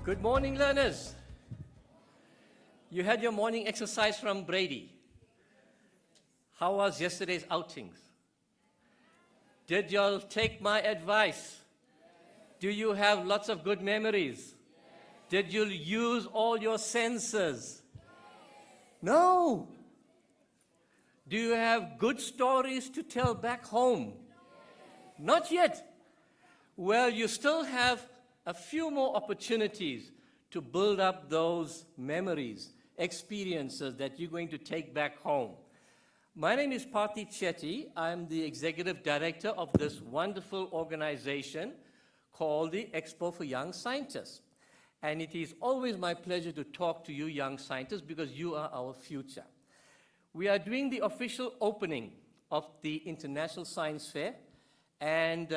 Good morning, learners. You had your morning exercise from Brady. How was yesterday's outings? Did y'all take my advice? Do you have lots of good memories? Did you use all your senses? No. Do you have good stories to tell back home? Not yet. Well, you still have a few more opportunities to build up those memories, experiences that you're going to take back home. My name is Parthy Chetty. I'm the executive director of this wonderful organization called the Expo for Young Scientists. And it is always my pleasure to talk to you young scientists because you are our future. We are doing the official opening of the International Science Fair, and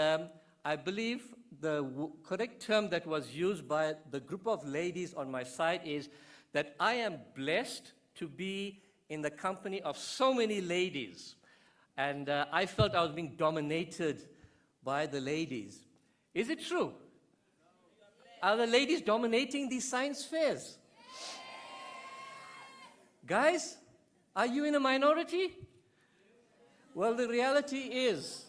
I believe the correct term that was used by the group of ladies on my side is that I am blessed to be in the company of so many ladies. And I felt I was being dominated by the ladies. Is it true? Are the ladies dominating these science fairs? Guys, are you in a minority? Well, the reality is,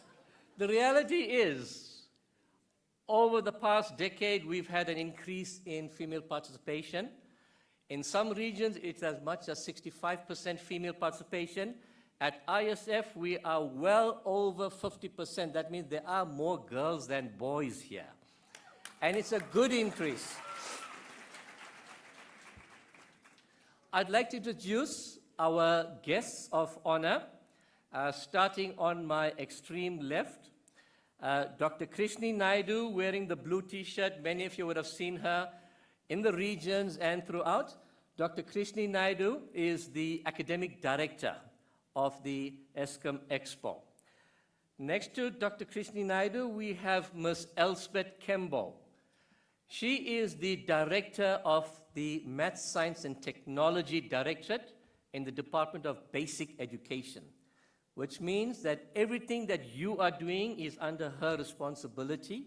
over the past decade, we've had an increase in female participation. In some regions, it's as much as 65% female participation. At ISF, we are well over 50%. That means there are more girls than boys here. And it's a good increase. I'd like to introduce our guests of honor, starting on my extreme left. Dr. Krishni Naidu, wearing the blue t-shirt. Many of you would have seen her in the regions and throughout. Dr. Krishni Naidu is the academic director of the Eskom Expo. Next to Dr. Krishni Naidu, we have Ms. Elspeth Kembo. She is the director of the Maths, Science and Technology Directorate in the Department of Basic Education, which means that everything that you are doing is under her responsibility,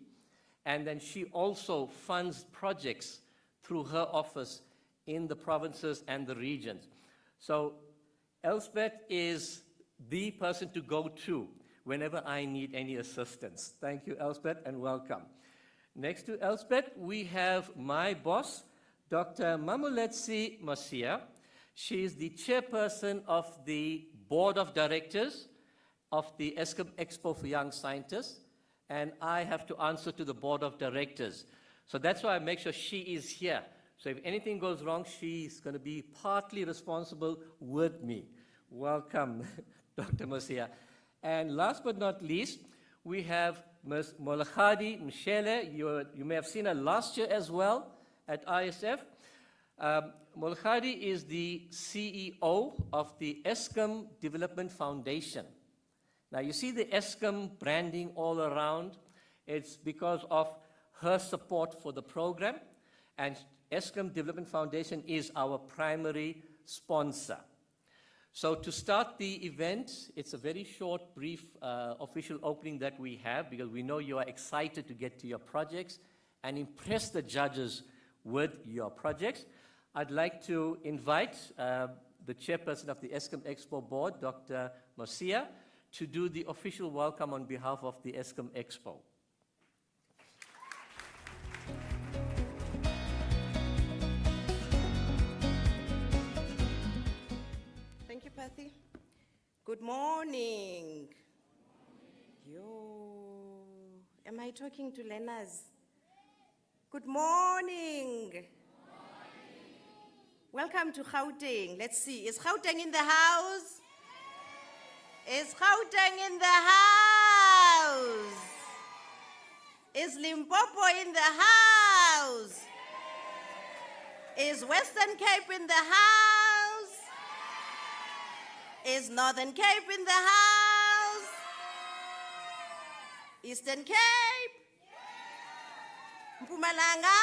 and then she also funds projects through her office in the provinces and the regions. So Elspeth is the person to go to whenever I need any assistance. Thank you, Elspeth, and welcome. Next to Elspeth, we have my boss, Dr. Mamoletsi Masia. She is the chairperson of the Board of Directors of the Eskom Expo for Young Scientists, and I have to answer to the Board of Directors. So that's why I make sure she is here. So if anything goes wrong, she's going to be partly responsible with me. Welcome, Dr. Masia. And last but not least, we have Ms. Molachadi Mshele. You may have seen her last year as well at ISF. Molachadi is the CEO of the Eskom Development Foundation. Now, you see the Eskom branding all around. It's because of her support for the program, and Eskom Development Foundation is our primary sponsor. So to start the event, it's a very short, brief official opening that we have because we know you are excited to get to your projects and impress the judges with your projects. I'd like to invite the chairperson of the Eskom Expo Board, Dr. Masia, to do the official welcome on behalf of the Eskom Expo. Thank you, Parthy. Good morning. Yo, am I talking to learners? Good morning. Welcome to Gauteng. Let's see, is Gauteng in the house? Is Gauteng in the house? Is Limpopo in the house? Is Western Cape in the house? Is Northern Cape in the house? Eastern Cape? Mpumalanga?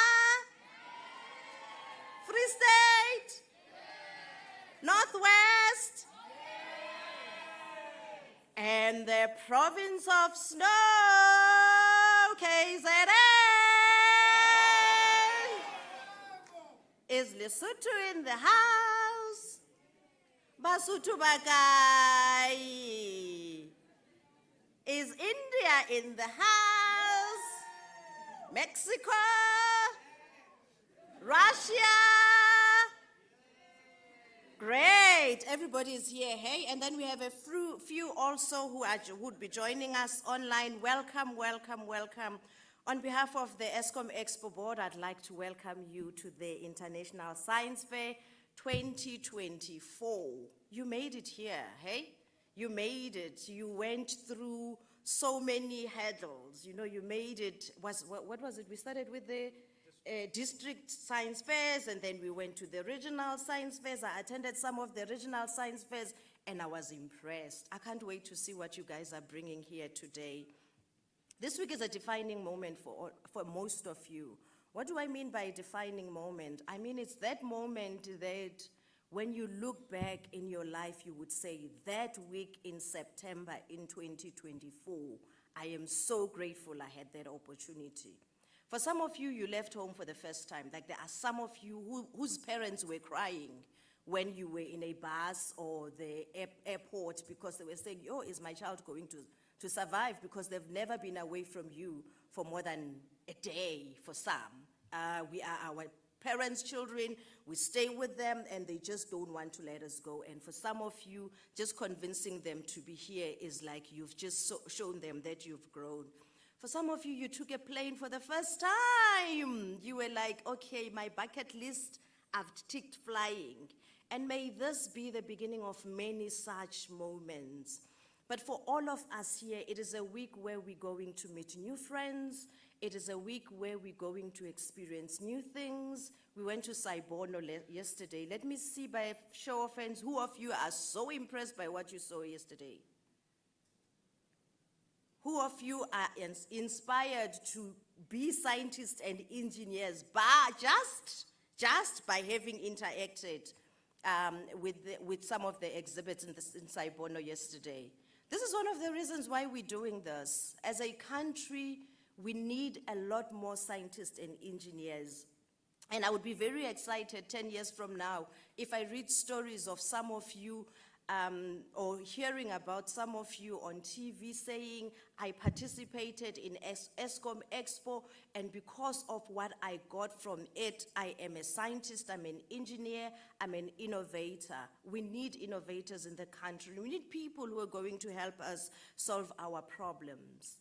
Free State? Northwest? And the province of Snow, KZN. Is Lesotho in the house? Basotho Bakai. Is India in the house? Mexico? Russia? Great, everybody is here, hey? And then we have a few also who would be joining us online. Welcome, welcome, welcome. On behalf of the Eskom Expo Board, I'd like to welcome you to the International Science Fair 2024. You made it here, hey? You made it. You went through so many hurdles. You know, you made it. What was it? We started with the district science fairs, and then we went to the regional science fairs. I attended some of the regional science fairs, and I was impressed. I can't wait to see what you guys are bringing here today. This week is a defining moment for most of you. What do I mean by a defining moment? I mean, it's that moment that when you look back in your life, you would say, that week in September in 2024, I am so grateful I had that opportunity. For some of you, you left home for the first time. Like there are some of you whose parents were crying when you were in a bus or the airport because they were saying, oh, is my child going to survive? Because they've never been away from you for more than a day for some. We are our parents' children, we stay with them and they just don't want to let us go. And for some of you, just convincing them to be here is like you've just shown them that you've grown. For some of you, you took a plane for the first time. You were like, okay, my bucket list, I've ticked flying. And may this be the beginning of many such moments. But for all of us here, it is a week where we're going to meet new friends. It is a week where we're going to experience new things. We went to Saibono yesterday. Let me see by a show of hands, who of you are so impressed by what you saw yesterday? Who of you are inspired to be scientists and engineers just by having interacted with some of the exhibits in Saibono yesterday? This is one of the reasons why we're doing this. As a country, we need a lot more scientists and engineers. And I would be very excited 10 years from now if I read stories of some of you or hearing about some of you on TV saying, I participated in Eskom Expo, and because of what I got from it, I am a scientist, I'm an engineer, I'm an innovator. We need innovators in the country. We need people who are going to help us solve our problems.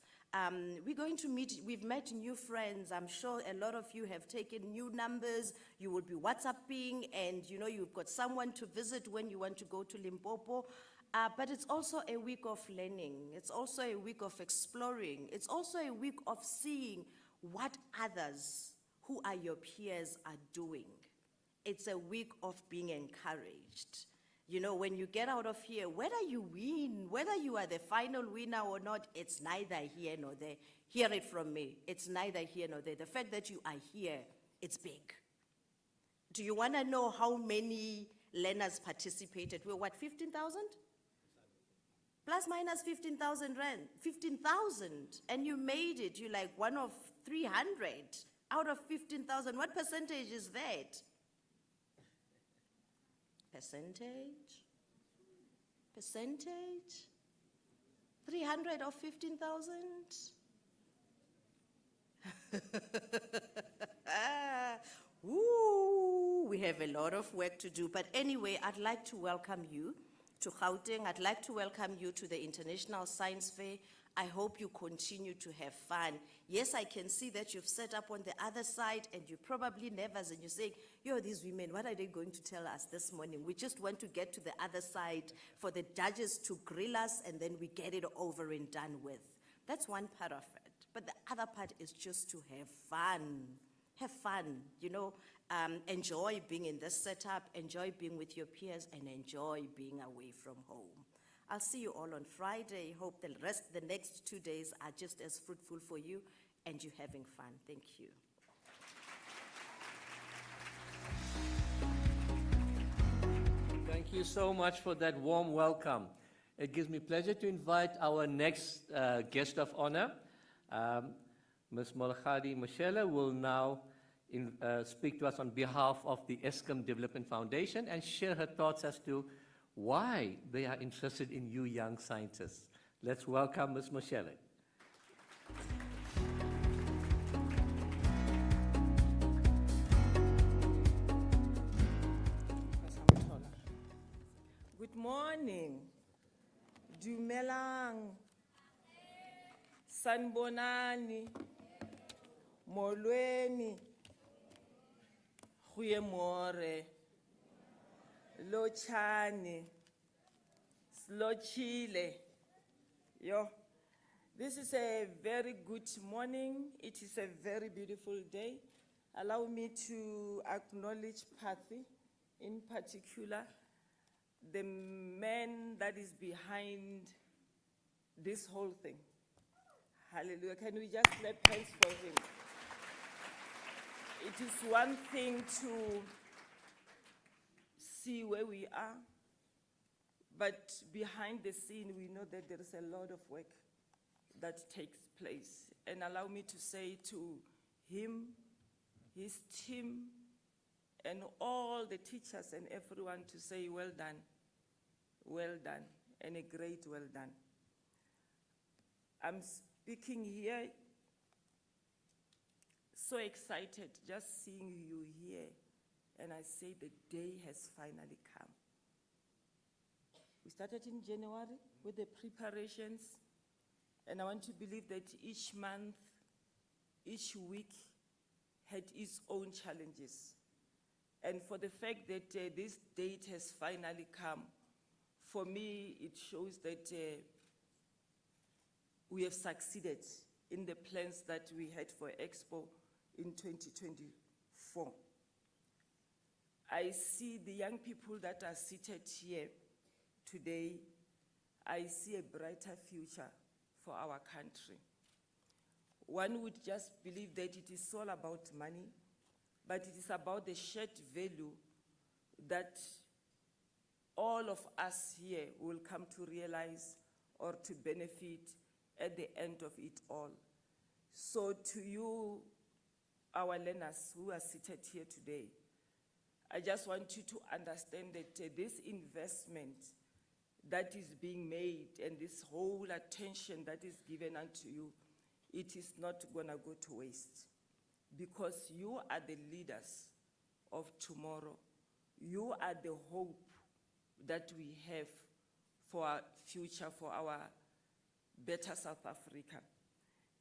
We're going to we've met new friends. I'm sure a lot of you have taken new numbers. You will be WhatsApping and you know you've got someone to visit when you want to go to Limpopo. But it's also a week of learning. It's also a week of exploring. It's also a week of seeing what others who are your peers are doing. It's a week of being encouraged. You know, when you get out of here, whether you win, whether you are the final winner or not, it's neither here nor there. Hear it from me. It's neither here nor there. The fact that you are here, it's big. Do you want to know how many learners participated? We're what, 15,000? Plus minus 15,000 rand. 15,000. And you made it. You're like one of 300 out of 15,000. What percentage is that? Percentage? 300 of 15,000? Ooh, we have a lot of work to do. But anyway, I'd like to welcome you to Gauteng. I'd like to welcome you to the International Science Fair. I hope you continue to have fun. Yes, I can see that you've set up on the other side and you're probably nervous and you're saying, yo, these women, what are they going to tell us this morning? We just want to get to the other side for the judges to grill us and then we get it over and done with. That's one part of it. But the other part is just to have fun. Have fun, you know, enjoy being in this setup, enjoy being with your peers and enjoy being away from home. I'll see you all on Friday. Hope the next 2 days are just as fruitful for you and you having fun. Thank you. Thank you so much for that warm welcome. It gives me pleasure to invite our next guest of honor. Ms. Molagadi Mashela will now speak to us on behalf of the Eskom Development Foundation and share her thoughts as to why they are interested in you young scientists. Let's welcome Ms. Moshele. Good morning. Dumelang. Sanbonani. Molweni. Goeiemôre. Lochani. Slochile. Yo. This is a very good morning. It is a very beautiful day. Allow me to acknowledge Pathy in particular, the man that is behind this whole thing. Hallelujah. Can we just clap hands for him? It is one thing to see where we are, but behind the scene, we know that there is a lot of work that takes place. And allow me to say to him, his team, and all the teachers and everyone to say, well done, and a great well done. I'm speaking here, so excited just seeing you here, and I say the day has finally come. We started in January with the preparations, and I want to believe that each month, each week had its own challenges. And for the fact that this date has finally come, for me, it shows that we have succeeded in the plans that we had for Expo in 2024. I see the young people that are seated here today. I see a brighter future for our country. One would just believe that it is all about money, but it is about the shared value that all of us here will come to realize or to benefit at the end of it all. So to you, our learners who are seated here today, I just want you to understand that this investment that is being made and this whole attention that is given unto you, it is not gonna go to waste, because you are the leaders of tomorrow. You are the hope that we have for our future, for our better South Africa.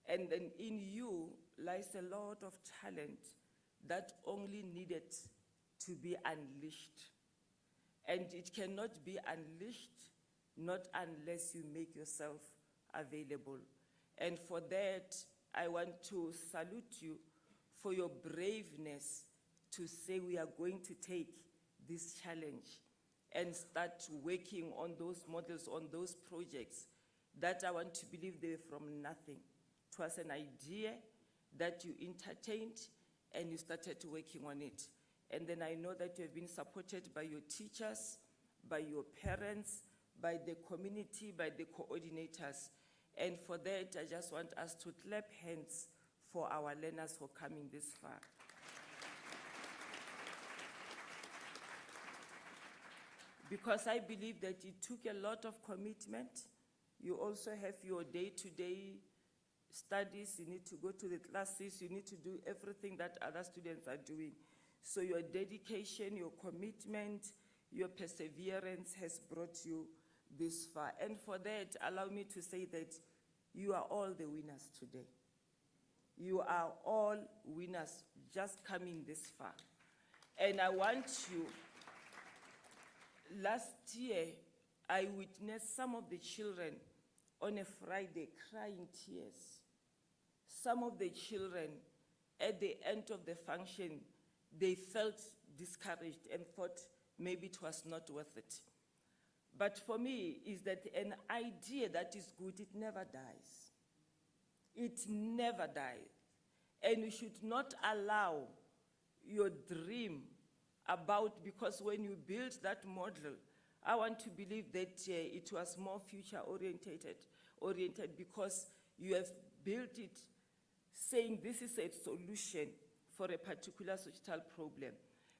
And then in you lies a lot of talent that only needed to be unleashed. And it cannot be unleashed not unless you make yourself available. And for that, I want to salute you for your braveness to say we are going to take this challenge and start working on those models, on those projects that I want to believe they were from nothing. It was an idea that you entertained and you started working on it. And then I know that you have been supported by your teachers, by your parents, by the community, by the coordinators. And for that, I just want us to clap hands for our learners for coming this far. Because I believe that it took a lot of commitment. You also have your day-to-day studies. You need to go to the classes. You need to do everything that other students are doing. So your dedication, your commitment, your perseverance has brought you this far. And for that, allow me to say that you are all the winners today. You are all winners just coming this far. And I want you, last year, I witnessed some of the children on a Friday crying tears. Some of the children, at the end of the function, they felt discouraged and thought maybe it was not worth it. But for me, is that an idea that is good, it never dies. It never dies. And you should not allow your dream about, because when you build that model, I want to believe that it was more future-oriented because you have built it saying this is a solution for a particular societal problem.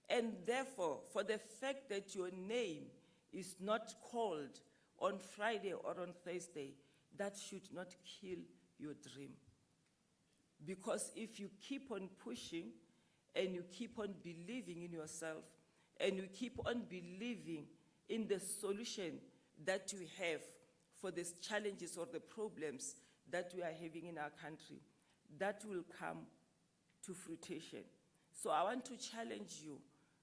And therefore, for the fact that your name is not called on Friday or on Thursday, that should not kill your dream. Because if you keep on pushing and you keep on believing in yourself and you keep on believing in the solution that you have for these challenges or the problems that we are having in our country, that will come to fruition. So I want to challenge you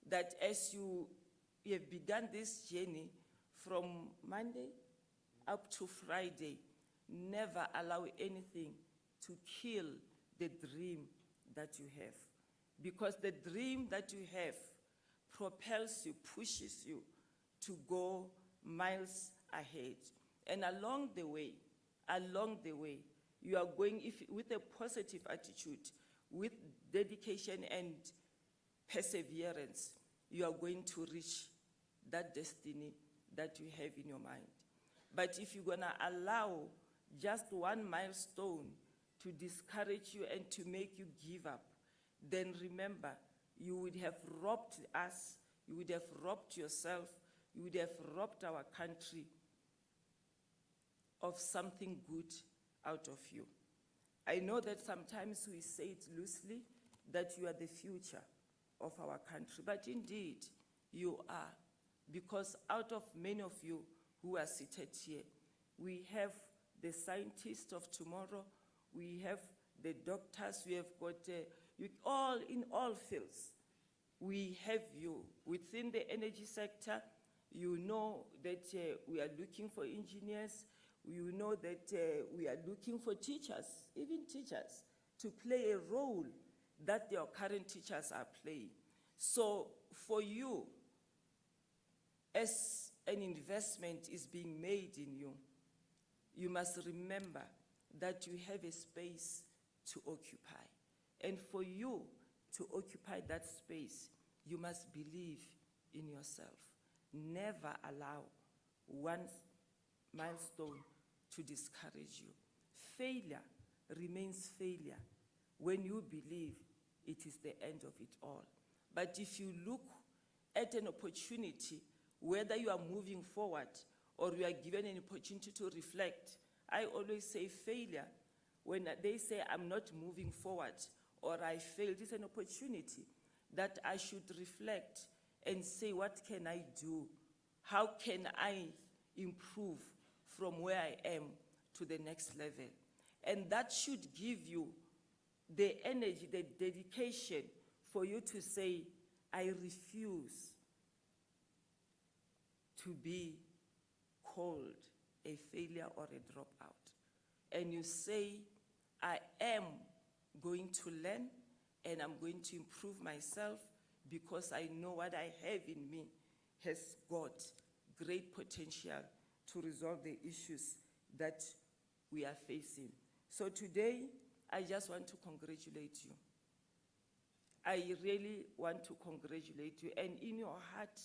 that as you have begun this journey from Monday up to Friday, never allow anything to kill the dream that you have. Because the dream that you have propels you, pushes you to go miles ahead. And along the way, you are going with a positive attitude, with dedication and perseverance, you are going to reach that destiny that you have in your mind. But if you're gonna allow just one milestone to discourage you and to make you give up, then remember, you would have robbed us, you would have robbed yourself, you would have robbed our country of something good out of you. I know that sometimes we say it loosely, that you are the future of our country, but indeed you are, because out of many of you who are seated here, we have the scientists of tomorrow, we have the doctors, we have got all in all fields. We have you within the energy sector. You know that we are looking for engineers. You know that we are looking for teachers, even teachers, to play a role that your current teachers are playing. So for you, as an investment is being made in you, you must remember that you have a space to occupy. And for you to occupy that space, you must believe in yourself. Never allow one milestone to discourage you. Failure remains failure when you believe it is the end of it all. But if you look at an opportunity, whether you are moving forward or you are given an opportunity to reflect, I always say failure, when they say I'm not moving forward or I failed, it's an opportunity that I should reflect and say, what can I do? How can I improve from where I am to the next level? And that should give you the energy, the dedication for you to say, I refuse to be called a failure or a dropout. And you say, I am going to learn and I'm going to improve myself because I know what I have in me has got great potential to resolve the issues that we are facing. So today, I just want to congratulate you. I really want to congratulate you. And in your heart,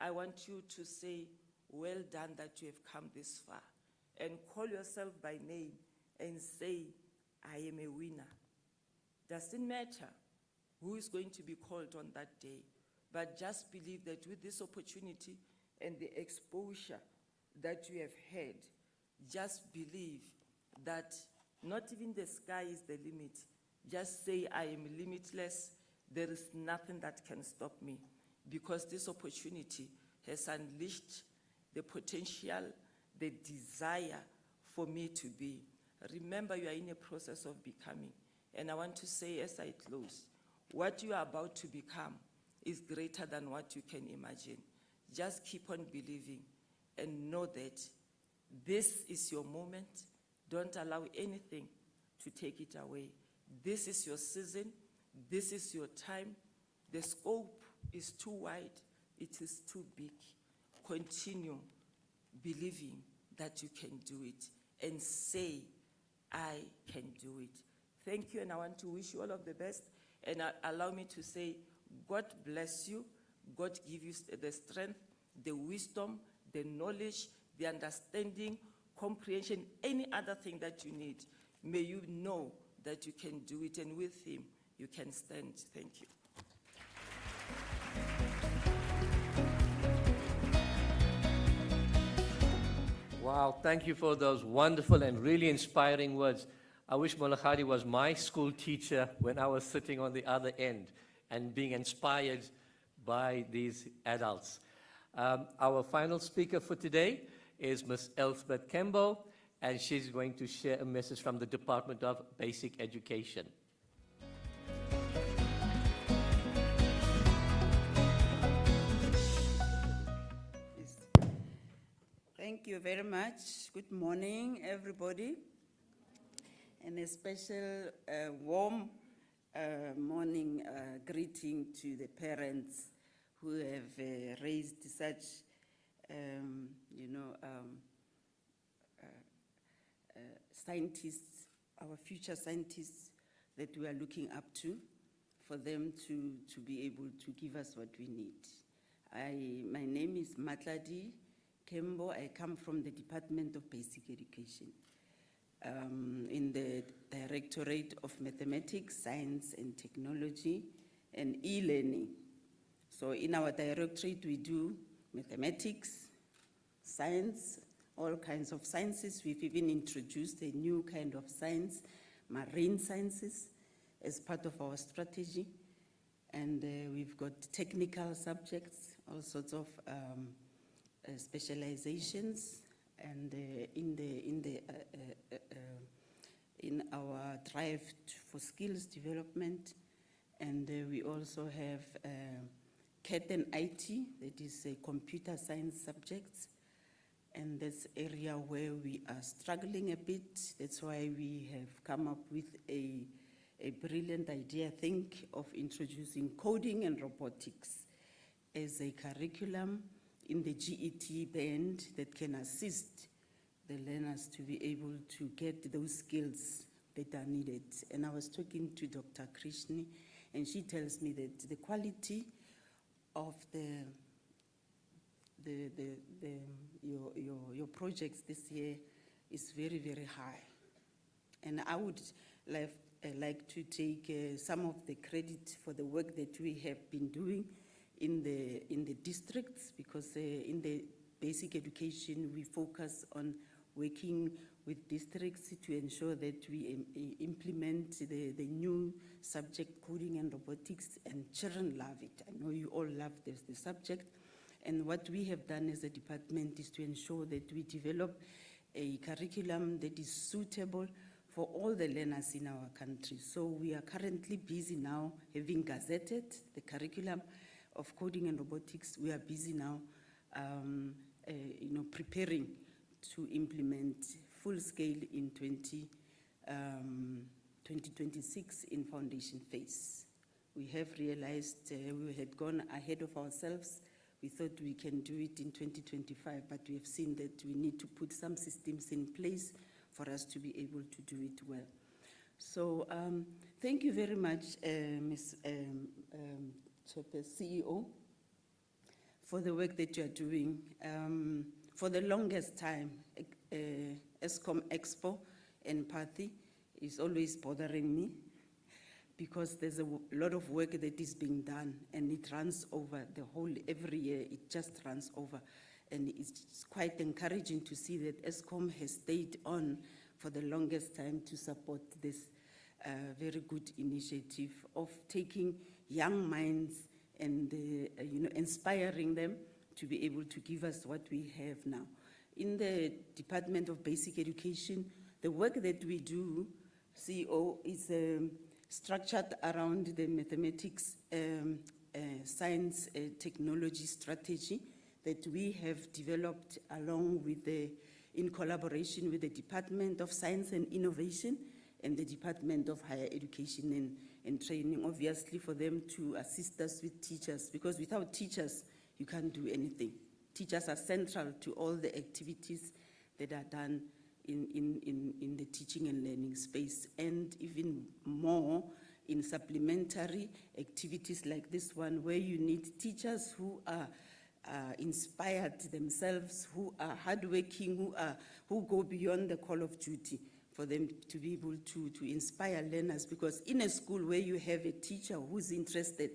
I want you to say, well done that you have come this far. And call yourself by name and say, I am a winner. Doesn't matter who is going to be called on that day, but just believe that with this opportunity and the exposure that you have had, just believe that not even the sky is the limit. Just say, I am limitless. There is nothing that can stop me, because this opportunity has unleashed the potential, the desire for me to be. Remember, you are in a process of becoming. And I want to say as I close, what you are about to become is greater than what you can imagine. Just keep on believing and know that this is your moment. Don't allow anything to take it away. This is your season. This is your time. The scope is too wide. It is too big. Continue believing that you can do it and say, I can do it. Thank you, and I want to wish you all of the best. And allow me to say, God bless you. God give you the strength, the wisdom, the knowledge, the understanding, comprehension, any other thing that you need. May you know that you can do it, and with Him, You can stand. Thank you. Wow, thank you for those wonderful and really inspiring words. I wish Molagadi was my school teacher when I was sitting on the other end and being inspired by these adults. Our final speaker for today is Ms. Elspeth Campbell, and she's going to share a message from the Department of Basic Education. Thank you very much. Good morning, everybody. And a special warm morning greeting to the parents who have raised such, scientists, our future scientists that we are looking up to, for them to be able to give us what we need. My name is Matladi Kembo. I come from the Department of Basic Education in the Directorate of Mathematics, Science and Technology and e-learning. So in our directorate, we do mathematics, science, all kinds of sciences. We've even introduced a new kind of science, marine sciences, as part of our strategy. And we've got technical subjects, all sorts of specializations, and in our drive for skills development. And we also have CAT and IT, that is computer science subjects. And that's area where we are struggling a bit. That's why we have come up with a brilliant idea, I think, of introducing coding and robotics as a curriculum in the GET band that can assist the learners to be able to get those skills that are needed. And I was talking to Dr. Krishni, and she tells me that the quality of your projects this year is very, very high. And I would like to take some of the credit for the work that we have been doing in the districts, because in the basic education we focus on working with districts to ensure that we implement the new subject, coding and robotics, and children love it. I know you all love the subject. And what we have done as a department is to ensure that we develop a curriculum that is suitable for all the learners in our country. So we are currently busy now, having gazetted the curriculum of coding and robotics. We are busy now preparing to implement full scale in 2026 in foundation phase. We have realized we had gone ahead of ourselves. We thought we can do it in 2025, but we have seen that we need to put some systems in place for us to be able to do it well. So thank you very much, Ms. CEO, for the work that you are doing. For the longest time, Eskom Expo and Pathy is always bothering me, because there's a lot of work that is being done, and it runs over the whole, every year it just runs over. And it's quite encouraging to see that Eskom has stayed on for the longest time to support this very good initiative of taking young minds and inspiring them to be able to give us what we have now. In the Department of Basic Education, the work that we do, CEO, is structured around the mathematics, science, technology strategy that we have developed along with in collaboration with the Department of Science and Innovation and the Department of Higher Education and Training, obviously for them to assist us with teachers, because without teachers, you can't do anything. Teachers are central to all the activities that are done in the teaching and learning space, and even more in supplementary activities like this one, where you need teachers who are inspired themselves, who are hardworking, who go beyond the call of duty for them to be able to inspire learners, because in a school where you have a teacher who's interested,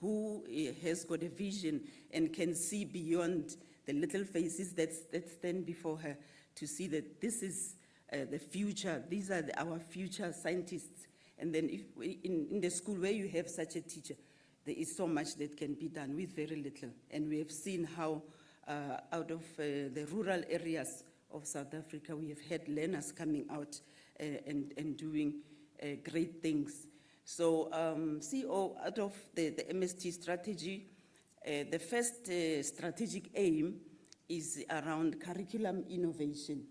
who has got a vision and can see beyond the little faces that stand before her, to see that this is the future, these are our future scientists. And then if in the school where you have such a teacher, there is so much that can be done with very little. And we have seen how out of the rural areas of South Africa, we have had learners coming out and doing great things. So CEO, out of the MST strategy, the first strategic aim is around curriculum innovation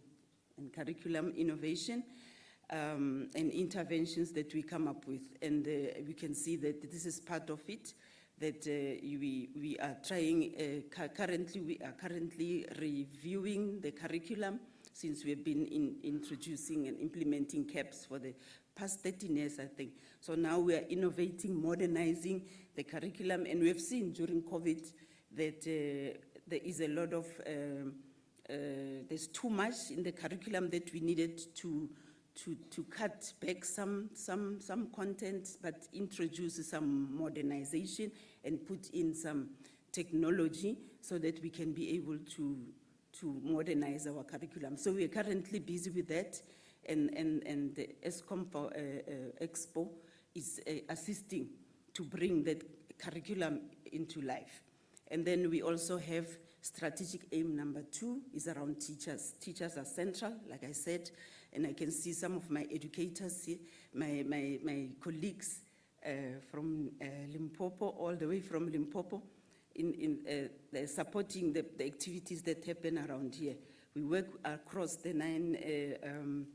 and interventions that we come up with. And we can see that this is part of it, that we are trying, we are currently reviewing the curriculum, since we've been introducing and implementing CAPS for the past 13 years, I think. So now we are innovating, modernizing the curriculum, and we have seen during COVID that there is a lot of, there's too much in the curriculum that we needed to cut back some content, but introduce some modernization and put in some technology so that we can be able to modernize our curriculum. So we are currently busy with that, and the Eskom Expo is assisting to bring that curriculum into life. And then we also have strategic aim number 2 is around teachers. Teachers are central, like I said, and I can see some of my educators here, my colleagues from Limpopo, all the way from Limpopo, in supporting the activities that happen around here. We work across the 9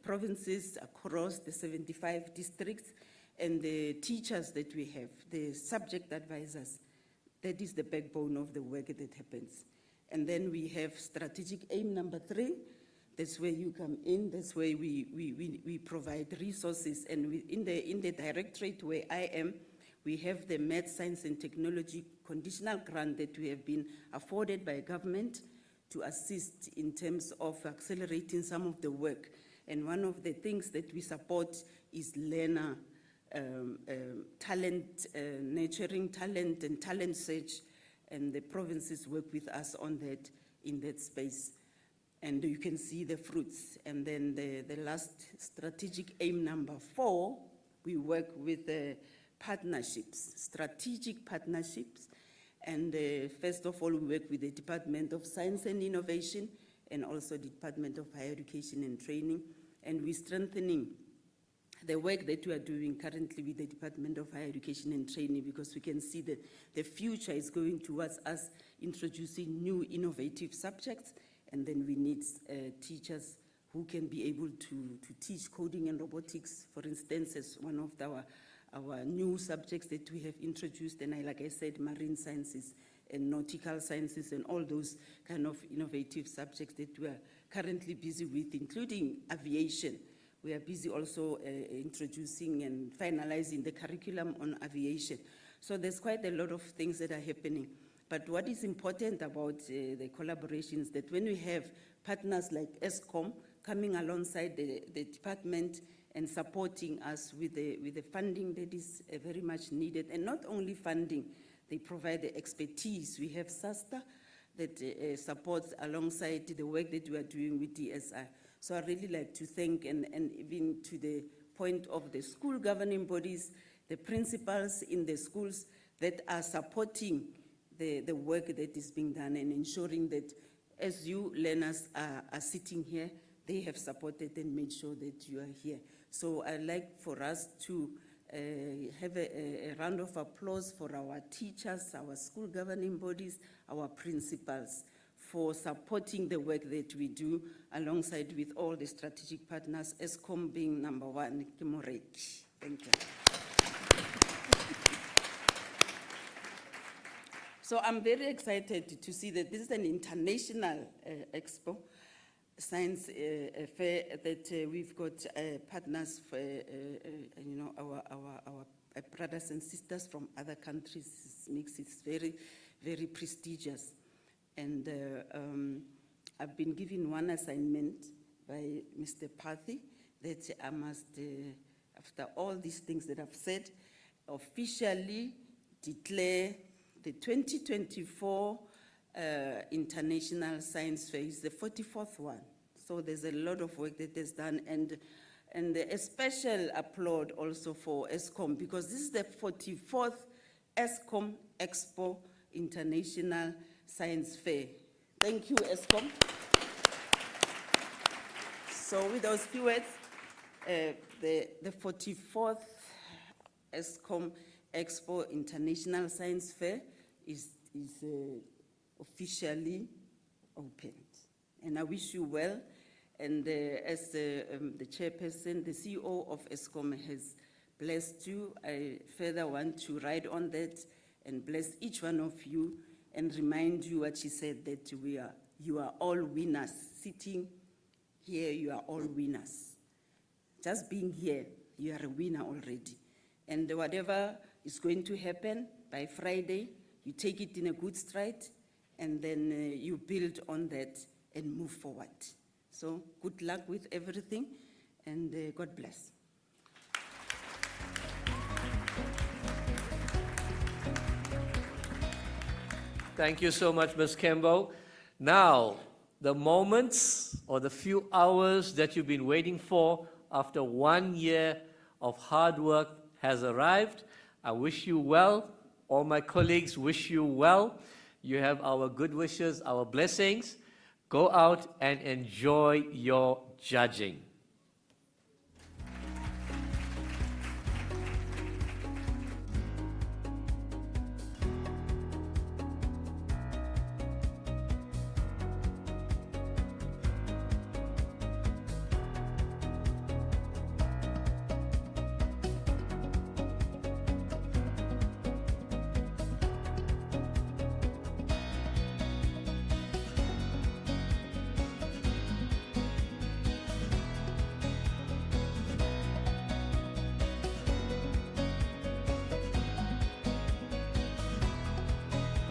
provinces, across the 75 districts, and the teachers that we have, the subject advisors, that is the backbone of the work that happens. And then we have strategic aim number 3. That's where you come in. That's where we provide resources. And in the directorate where I am, we have the Math, Science and Technology conditional grant that we have been afforded by government to assist in terms of accelerating some of the work. And one of the things that we support is learner talent, nurturing talent and talent search, and the provinces work with us on that, in that space. And you can see the fruits. And then the last strategic aim number 4, we work with partnerships, strategic partnerships. And first of all, we work with the Department of Science and Innovation and also the Department of Higher Education and Training. And we're strengthening the work that we are doing currently with the Department of Higher Education and Training, because we can see that the future is going towards us introducing new innovative subjects, and then we need teachers who can be able to teach coding and robotics, for instance, as one of our new subjects that we have introduced, and like I said, marine sciences and nautical sciences and all those kind of innovative subjects that we are currently busy with, including aviation. We are busy also introducing and finalizing the curriculum on aviation. So there's quite a lot of things that are happening. But what is important about the collaborations, that when we have partners like Eskom coming alongside the department and supporting us with the funding that is very much needed, and not only funding, they provide the expertise. We have SASTA that supports alongside the work that we are doing with DSI. So I really like to thank, and even to the point of the school governing bodies, the principals in the schools that are supporting the work that is being done and ensuring that as you learners are sitting here, they have supported and made sure that you are here. So I'd like for us to have a round of applause for our teachers, our school governing bodies, our principals, for supporting the work that we do alongside with all the strategic partners, Eskom being number 1. Thank you. So I'm very excited to see that this is an international expo, science fair, that we've got partners for, our brothers and sisters from other countries. It makes it very, very prestigious. And I've been given one assignment by Mr. Pathy that I must, after all these things that I've said, officially declare the 2024 International Science Fair is the 44th one. So there's a lot of work that is done, and a special applaud also for Eskom, because this is the 44th Eskom Expo International Science Fair. Thank you, Eskom. So with those few words, the 44th Eskom Expo International Science Fair is officially opened. And I wish you well. And as the chairperson, the CEO of Eskom has blessed you, I further want to ride on that and bless each one of you and remind you what she said, that you are all winners. Sitting here, you are all winners. Just being here, you are a winner already. And whatever is going to happen by Friday, you take it in a good stride, and then you build on that and move forward. So good luck with everything, and God bless. Thank you so much, Ms. Kembo. Now, the moments or the few hours that you've been waiting for after 1 year of hard work has arrived. I wish you well. All my colleagues wish you well. You have our good wishes, our blessings. Go out and enjoy your judging.